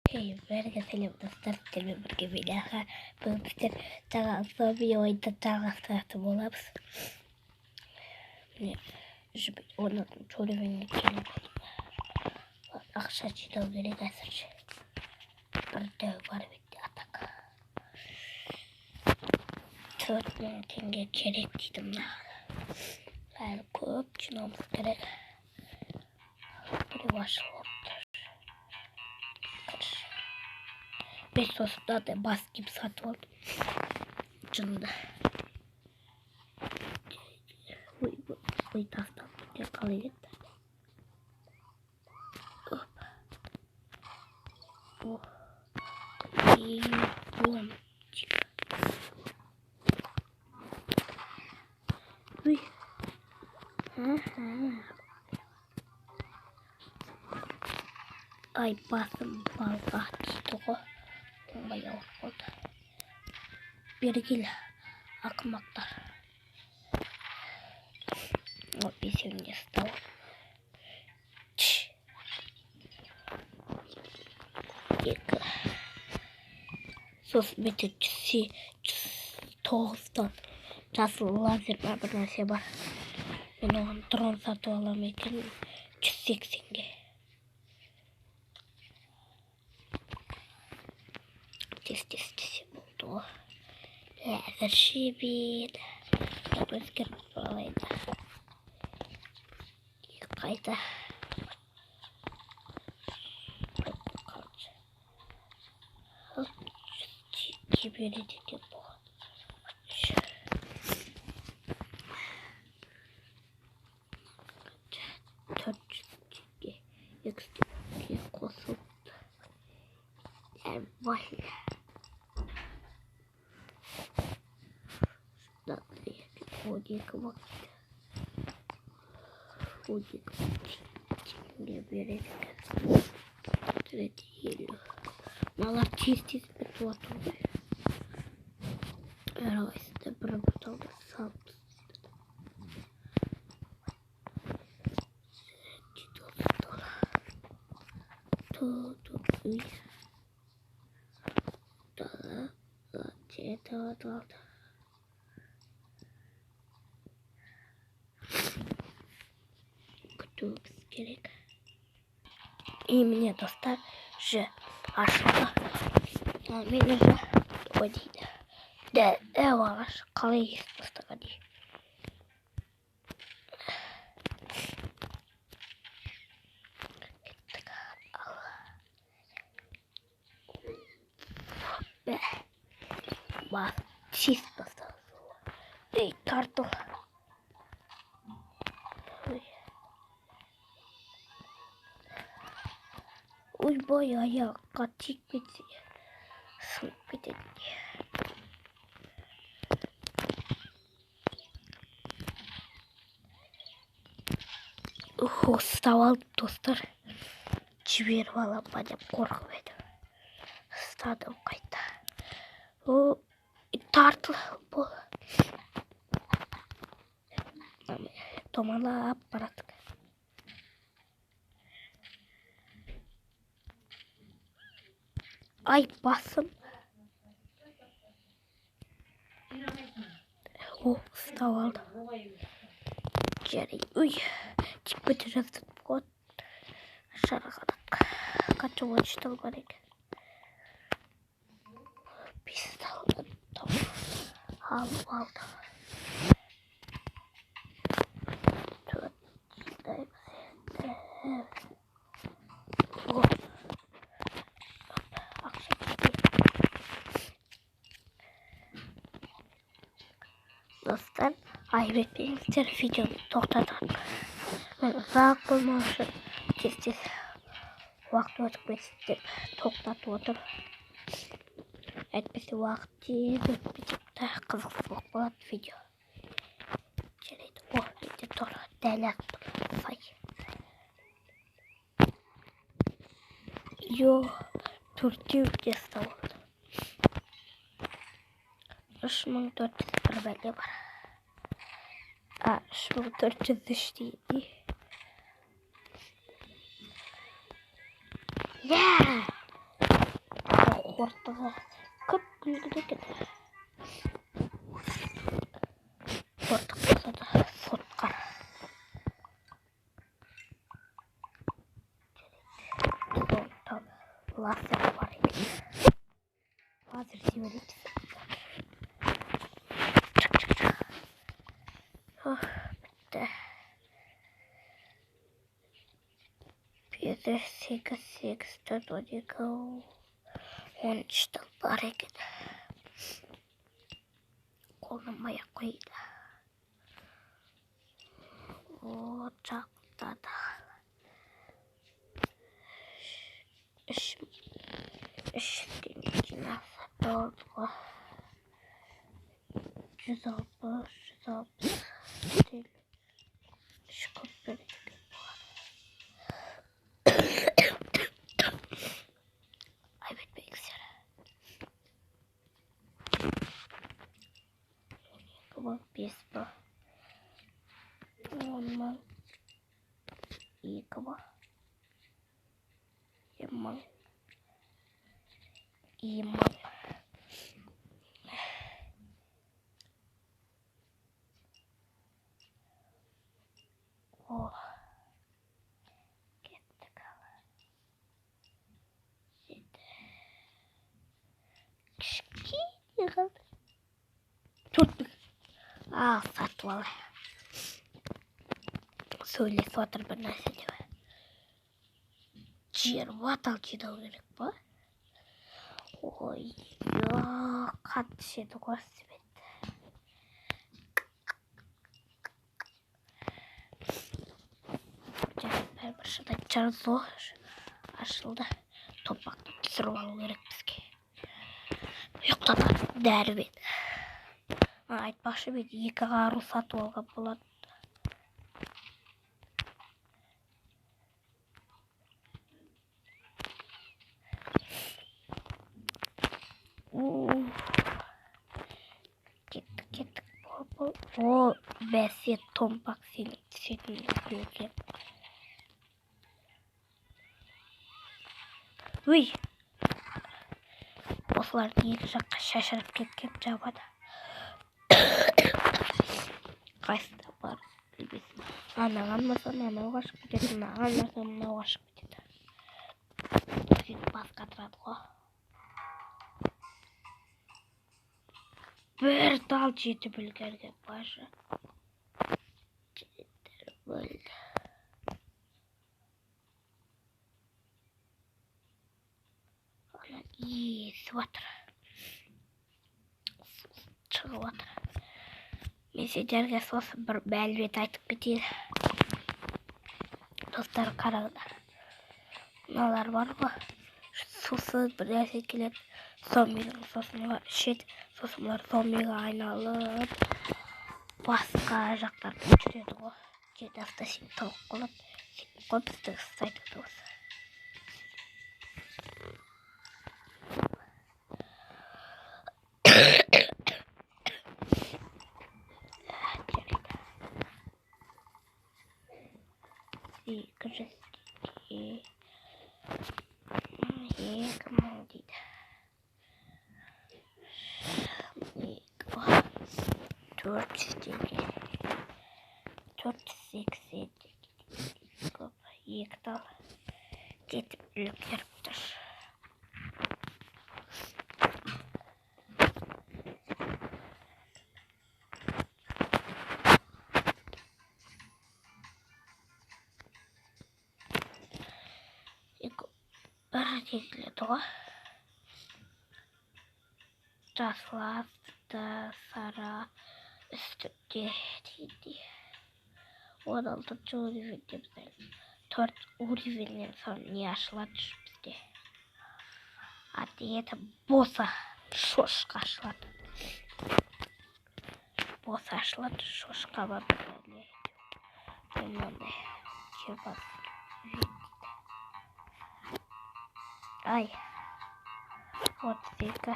Hey, verga selam dostlar. Selam birge bilaha. Bu bizler tağa zombi oyunda tağa satı olabız. Żeby onu çoğunun içine akşa çıdav gerek asır. Bir dev var bitti atak. 4.000 tenge gerek dedim da. Yani köp çıkmamız gerek. Bir başlık. 5 sosda da bas gibi satı oldu. Cında. Uy tastan yakalayın. Hop. Oh. İyi. Ulan. Uy. Ay basım balga tutuğu. Bayağı oldu. Birgil akmaklar. O bizim yastığı. Sos bitircisi toğustan. Nasıl lazer var bir nasi var. Ben onu drone satı alamayken 180'ge. Test buldu. Lazer şibir. Özgür olaydı. Kayda. Gibi dedik bu. Ekstra kosum. Vay. Dəuді kıvak. Dəuді kıvak. Берег. Третий. Мало чистить бетон. Раз, это пробовал сам. Тут. Да. Тут скелет. И мне достать же ашка. Меня же водить. Да, ваш коллеги поставили. Бах, чисто стало. Эй, карту. Ой, боя, я котик бити. Бити. Вставал достар. Жіберіп алам ба деп қорқып еді. Ұстадым қайта. Тартылып бұл. Томалап барадық. Ay basım. Ustav aldı. Jerry. Uy. Çık bitireceğiz. Aşağı kadar. Kaç ulaştım gerek. Biz de aldık. Tamam. Aldı. Dostlar, ayıp benimdir videomu toxtadım. Ben uzaq bulmamışım. Tez vaxt ötmek istedim. Toxtatıb otur. Etmesi vaxt ötmeyecek de kızıqsızlıq болады video. Geledi o video doğru dəylər say. Yo, Türkçe ülkesi oldu. 3400 belge var. 3403 değil. Yeah! ортаға көп күлгіде екен. Ортық болса да сотқар. Лазер бар екен. Лазер жіберейік. Бітті. 13 бар екен. Қолдамай қойды. О, жақта да. 3 жинасы болды ғой. 160 3 көп береді. Ай бетпеңіздер. 5 бар. 10 мың. 2 бар. 2 мың. 2 мың. О. Кеттік. Кішкене қалды. 4 мың. Ал, сатып алайын. Сөйлесіп отыр бір нәрсе деп. 20 ал жинау керек па? Ой, қатты жеді ғой себет. Бәрбір шыдай жарзо ашылды. Топақты түсіріп алу керек бізге. Ұйықтатқан дәрі бет. Айтпақшы бет 2 қару сатып алға болады. Кеттік. О, бәсе томпақ сенің түсетін көзге. Өй! Осылардың екі жаққа шашырып кеткен жабады. Қайсыда бар білбесін. Анаған масан анау қашып кетеді, анаған масан анау қашып кетеді. Сөйтіп басқа тұрады ғой. Бір дал жеті білгерге башы. Жетір бөлді. Ана есіп отыр. Шығып отыр. Мен сендерге сосын бір мәлімет айтып кетейін. Достар, қараңдар. Мыналар бар ғой. Сосын бір нәрсе келеді. Зомбидің сосын ішеді. Сосын бұлар зомбиға айналып басқа жақтарды жүреді ғой. Жеті аста сен тауық қолып. Сен қой бізді ұстайды осы. Екі мың дейді. 400 теңге. 480 көп. 2 тал жетіп үлгеріп тұр. Бір дегіледі ғой. Жасыл асты, сара үстінде дейді. 16 уровеньде бізден 4 уровеньнен соң не ашылады бізде. Это босса шошқа ашылады. Босса ашылады, шошқа бар. Мынандай жебас. Ай. 32,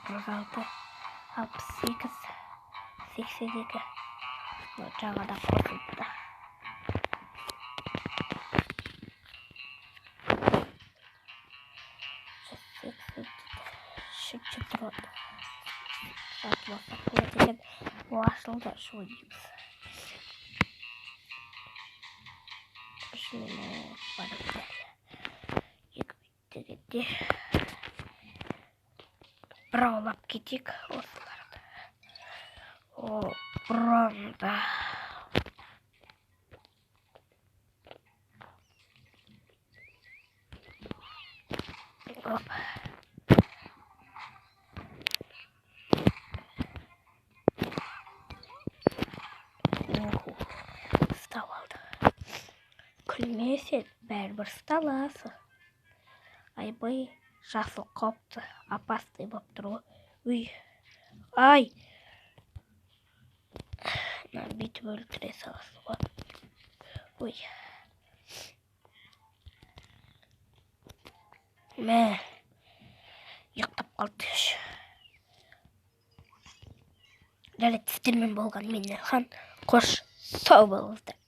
46, 68, 82. Жаңада қосылды. Шекче тұрады. Атмасақ не деген ашылды шу дейміз. Шынымен барып екі беттегенде бір аулап кетейік осыларды. О, бұранда. Оп. Ыстап алды. Күлмесең, бәрібір ысталасың. Айбай, жасыл қопты, апастай боп тұр. Үй, ай! Бүйтіп өлтіре саласың ғой. Ой. Мә, ұйықтап қалды. Дәлі тістермен болған менен хан қош сау болыңыздар.